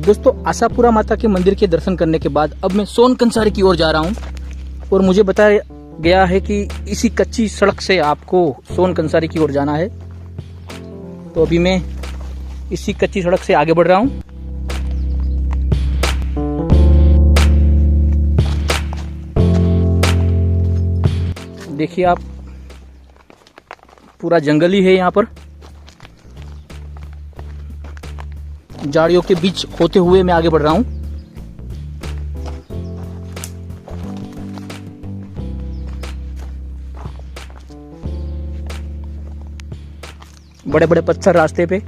दोस्तों आशापुरा माता के मंदिर के दर्शन करने के बाद अब मैं सोन कंसारी की ओर जा रहा हूं और मुझे बताया गया है कि इसी कच्ची सड़क से आपको सोन कंसारी की ओर जाना है। तो अभी मैं इसी कच्ची सड़क से आगे बढ़ रहा हूं। देखिए आप, पूरा जंगल ही है यहाँ पर। झाड़ियों के बीच होते हुए मैं आगे बढ़ रहा हूं। बड़े बड़े पत्थर रास्ते पे।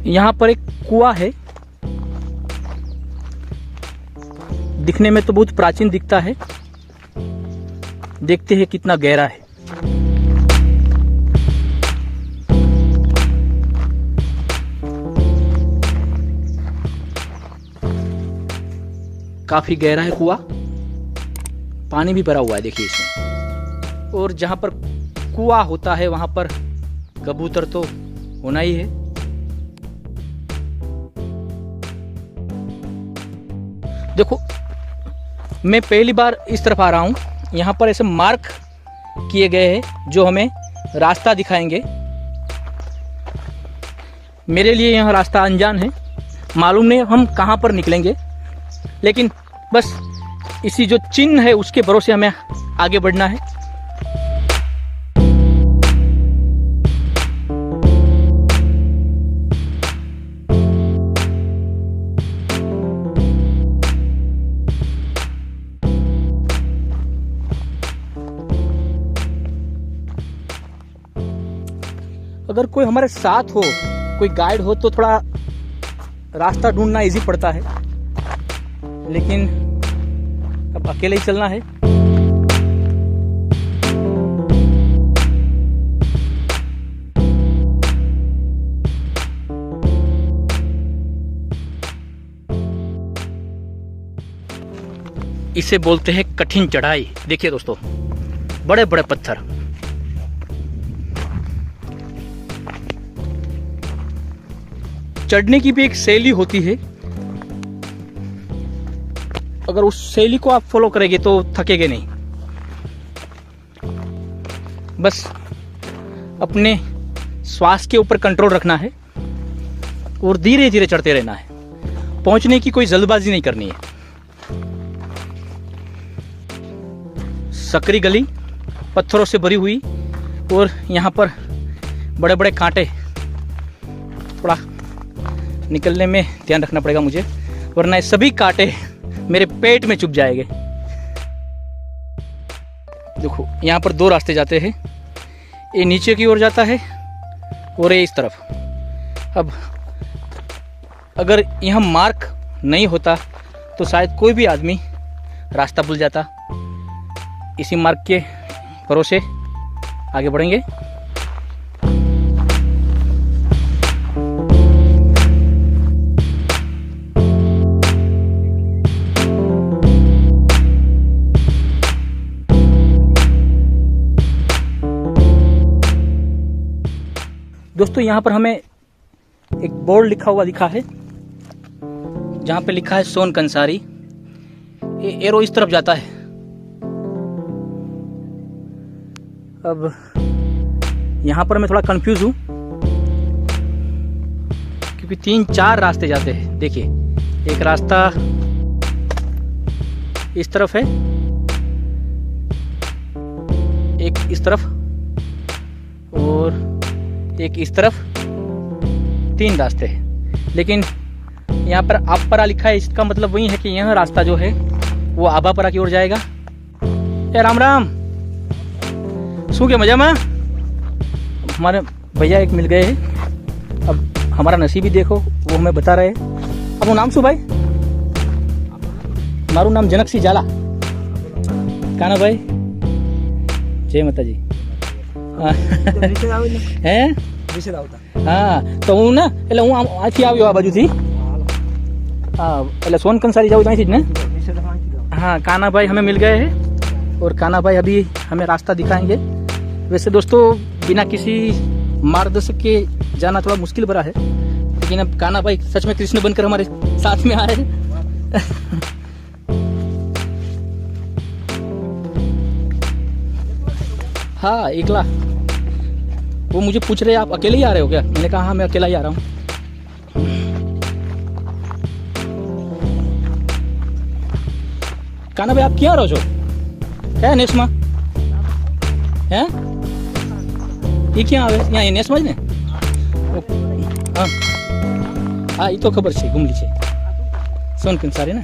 यहां पर एक कुआं है। दिखने में तो बहुत प्राचीन दिखता है। देखते हैं कितना गहरा है। काफी गहरा है कुआं। पानी भी भरा हुआ है देखिए इसमें। और जहां पर कुआं होता है वहां पर कबूतर तो होना ही है। देखो, मैं पहली बार इस तरफ आ रहा हूं। यहाँ पर ऐसे मार्क किए गए हैं जो हमें रास्ता दिखाएंगे। मेरे लिए यह रास्ता अनजान है, मालूम नहीं हम कहाँ पर निकलेंगे, लेकिन बस इसी जो चिन्ह है उसके भरोसे हमें आगे बढ़ना है। अगर कोई हमारे साथ हो, कोई गाइड हो तो थोड़ा रास्ता ढूंढना इजी पड़ता है, लेकिन अब अकेले ही चलना है। इसे बोलते हैं कठिन चढ़ाई। देखिए दोस्तों, बड़े बड़े पत्थर। चढ़ने की भी एक शैली होती है। अगर उस शैली को आप फॉलो करेंगे तो थकेंगे नहीं। बस अपने श्वास के ऊपर कंट्रोल रखना है और धीरे धीरे चढ़ते रहना है। पहुंचने की कोई जल्दबाजी नहीं करनी है। सकरी गली पत्थरों से भरी हुई और यहाँ पर बड़े बड़े कांटे। थोड़ा निकलने में ध्यान रखना पड़ेगा मुझे, वरना ये सभी कांटे मेरे पेट में चुभ जाएंगे। देखो, यहाँ पर दो रास्ते जाते हैं। ये नीचे की ओर जाता है और ये इस तरफ। अब अगर यहाँ मार्क नहीं होता तो शायद कोई भी आदमी रास्ता भूल जाता। इसी मार्ग के भरोसे आगे बढ़ेंगे। दोस्तों, यहाँ पर हमें एक बोर्ड लिखा हुआ दिखा है, जहाँ पे लिखा है सोन कंसारी। ये एरो इस तरफ जाता है। अब यहाँ पर मैं थोड़ा कंफ्यूज हूँ क्योंकि 3-4 रास्ते जाते हैं। देखिए, एक रास्ता इस तरफ है, एक इस तरफ और एक इस तरफ। 3 रास्ते हैं, लेकिन यहाँ पर आपपरा लिखा है। इसका मतलब वही है कि यह रास्ता जो है वो आभापरा की ओर जाएगा। ए राम राम, शू के मजा में हमारे भैया एक मिल गए हैं। अब हमारा नसीब ही देखो, वो हमें बता रहे हैं। अब वो नाम शू भाई? मारू नाम जनक सिंह झाला। का ना भाई? जय माता जी। હે હા, તો હું ને એટલે હું અહીંથી આવ્યો આ બાજુથી. હા, એટલે સોન કંસારી જાઉં તો અહીંથી જ ને? हाँ, कान्हा भाई हमें मिल गए हैं और कान्हा भाई अभी हमें रास्ता दिखाएंगे। वैसे दोस्तों बिना किसी मार्गदर्शक के जाना थोड़ा मुश्किल भरा है, लेकिन अब कान्हा भाई सच में कृष्ण बनकर हमारे साथ में आए हैं। हाँ, एकला। वो मुझे पूछ रहे आप अकेले ही आ रहे हो क्या? मैंने कहा हाँ मैं अकेला ही आ रहा हूँ। कान्हा भाई आप क्या रहो છો? क्या नेस्मा है? ये क्या આવે? यहाँ ये नेस्मा જ ને? हाँ हाँ, ये तो खबर છે, ગુમલી છે, સોન કંસારી ને।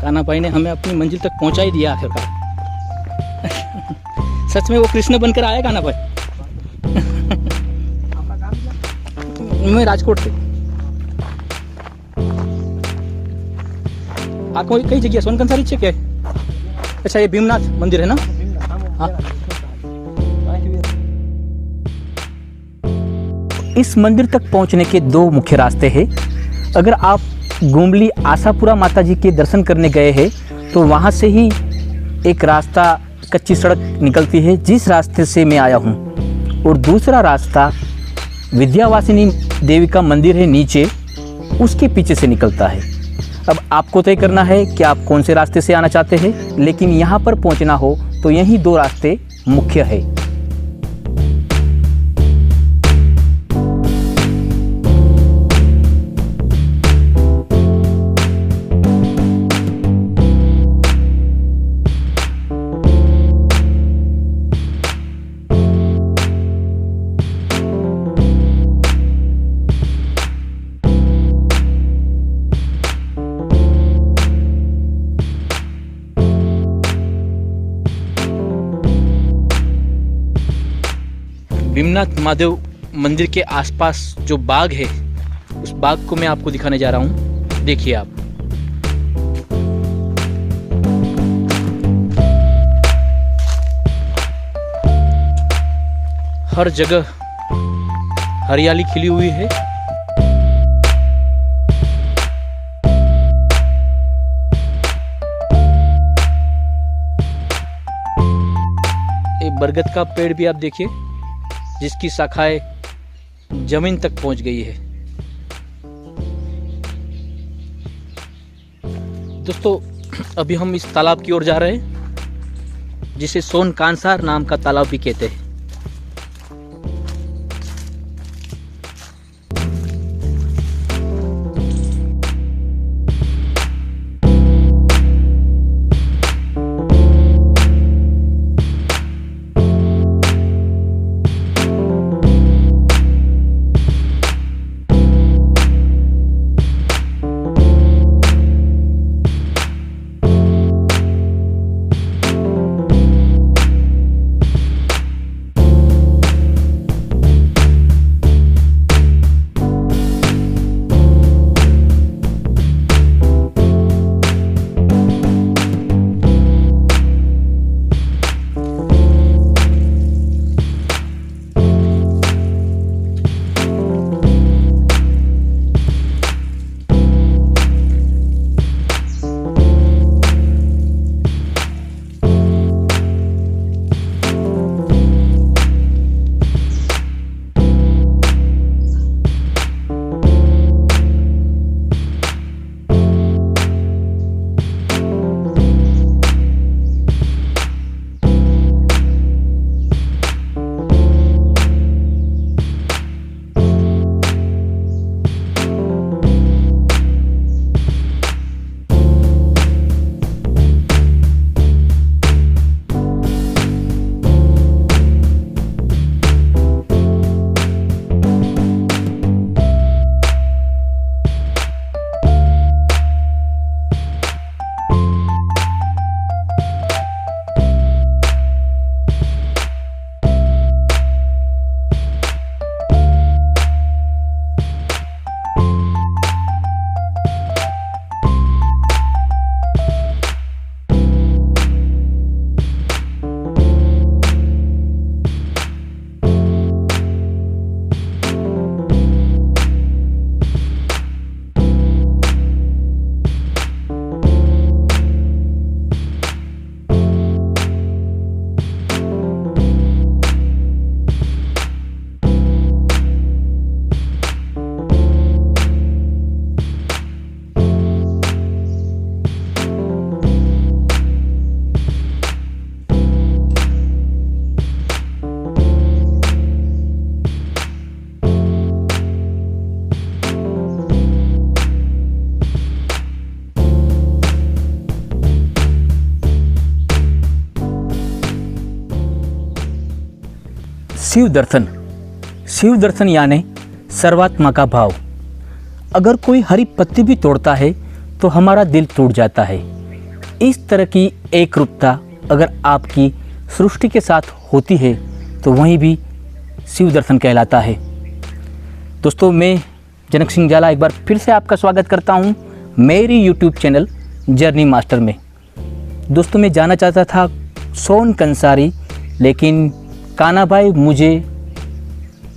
कान्हा भाई ने हमें अपनी मंजिल तक पहुंचा ही दिया आखिरकार। सच में वो कृष्ण बनकर आया कान्हा भाई। मैं राजकोट से। आपको कई जगह सोन कंसारी છે क्या? अच्छा ये भीमनाथ मंदिर है ना? हाँ। इस मंदिर तक पहुंचने के दो मुख्य रास्ते हैं। अगर आप गुमली आशापुरा माता जी के दर्शन करने गए हैं तो वहाँ से ही एक रास्ता कच्ची सड़क निकलती है जिस रास्ते से मैं आया हूँ, और दूसरा रास्ता विद्यावासिनी देवी का मंदिर है नीचे, उसके पीछे से निकलता है। अब आपको तय करना है कि आप कौन से रास्ते से आना चाहते हैं, लेकिन यहाँ पर पहुँचना हो तो यही दो रास्ते मुख्य है। भीमनाथ महादेव मंदिर के आसपास जो बाग है, उस बाग को मैं आपको दिखाने जा रहा हूँ। देखिए आप, हर जगह हरियाली खिली हुई है। एक बरगद का पेड़ भी आप देखिए, जिसकी शाखाएं जमीन तक पहुंच गई है। दोस्तों अभी हम इस तालाब की ओर जा रहे हैं, जिसे सोन कांसार नाम का तालाब भी कहते हैं। शिव दर्शन। शिव दर्शन यानी सर्वात्मा का भाव। अगर कोई हरी पत्ती भी तोड़ता है तो हमारा दिल टूट जाता है। इस तरह की एकरूपता अगर आपकी सृष्टि के साथ होती है तो वहीं भी शिव दर्शन कहलाता है। दोस्तों, मैं जनक सिंह जाला एक बार फिर से आपका स्वागत करता हूं मेरी यूट्यूब चैनल जर्नी मास्टर में। दोस्तों, मैं जाना चाहता था सोन कंसारी, लेकिन कान्हा भाई मुझे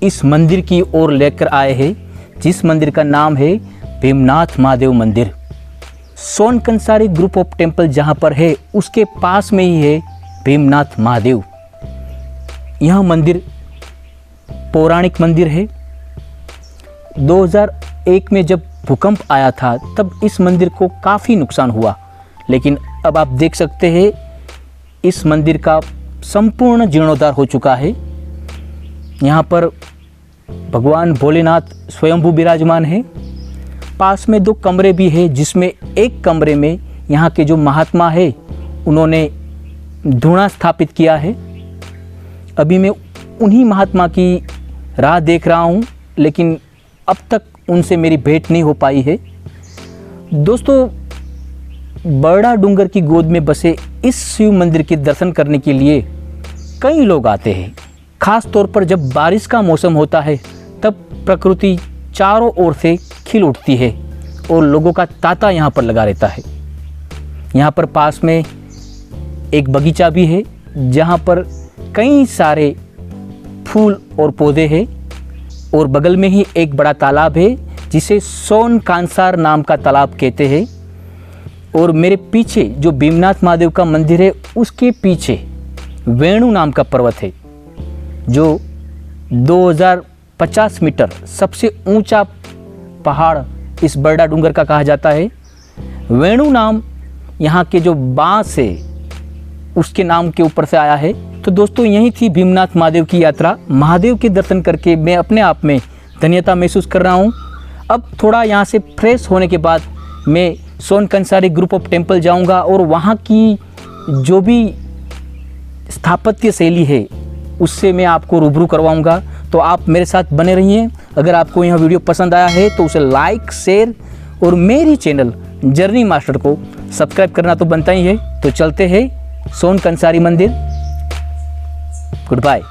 इस मंदिर की ओर लेकर आए हैं, जिस मंदिर का नाम है भीमनाथ महादेव मंदिर। सोन कंसारी ग्रुप ऑफ टेम्पल जहाँ पर है उसके पास में ही है भीमनाथ महादेव। यह मंदिर पौराणिक मंदिर है। 2001 में जब भूकंप आया था तब इस मंदिर को काफ़ी नुकसान हुआ, लेकिन अब आप देख सकते हैं इस मंदिर का संपूर्ण जीर्णोद्धार हो चुका है। यहाँ पर भगवान भोलेनाथ स्वयंभू विराजमान है। पास में 2 कमरे भी हैं, जिसमें एक कमरे में यहाँ के जो महात्मा है उन्होंने धूणा स्थापित किया है। अभी मैं उन्हीं महात्मा की राह देख रहा हूँ, लेकिन अब तक उनसे मेरी भेंट नहीं हो पाई है। दोस्तों, बरड़ा डूंगर की गोद में बसे इस शिव मंदिर के दर्शन करने के लिए कई लोग आते हैं। खास तौर पर जब बारिश का मौसम होता है तब प्रकृति चारों ओर से खिल उठती है और लोगों का तांता यहाँ पर लगा रहता है। यहाँ पर पास में एक बगीचा भी है जहाँ पर कई सारे फूल और पौधे हैं, और बगल में ही एक बड़ा तालाब है जिसे सोन कांसार नाम का तालाब कहते हैं। और मेरे पीछे जो भीमनाथ महादेव का मंदिर है उसके पीछे वेणु नाम का पर्वत है, जो 2050 मीटर सबसे ऊंचा पहाड़ इस बरड़ा डूंगर का कहा जाता है। वेणु नाम यहाँ के जो बांस है उसके नाम के ऊपर से आया है। तो दोस्तों, यही थी भीमनाथ महादेव की यात्रा। महादेव के दर्शन करके मैं अपने आप में धन्यता महसूस कर रहा हूँ। अब थोड़ा यहाँ से फ्रेश होने के बाद मैं सोन कंसारी ग्रुप ऑफ टेम्पल जाऊँगा और वहाँ की जो भी स्थापत्य शैली है उससे मैं आपको रूबरू करवाऊँगा। तो आप मेरे साथ बने रहिए। अगर आपको यह वीडियो पसंद आया है तो उसे लाइक, शेयर और मेरी चैनल जर्नी मास्टर को सब्सक्राइब करना तो बनता ही है। तो चलते हैं सोन कंसारी मंदिर। Good bye.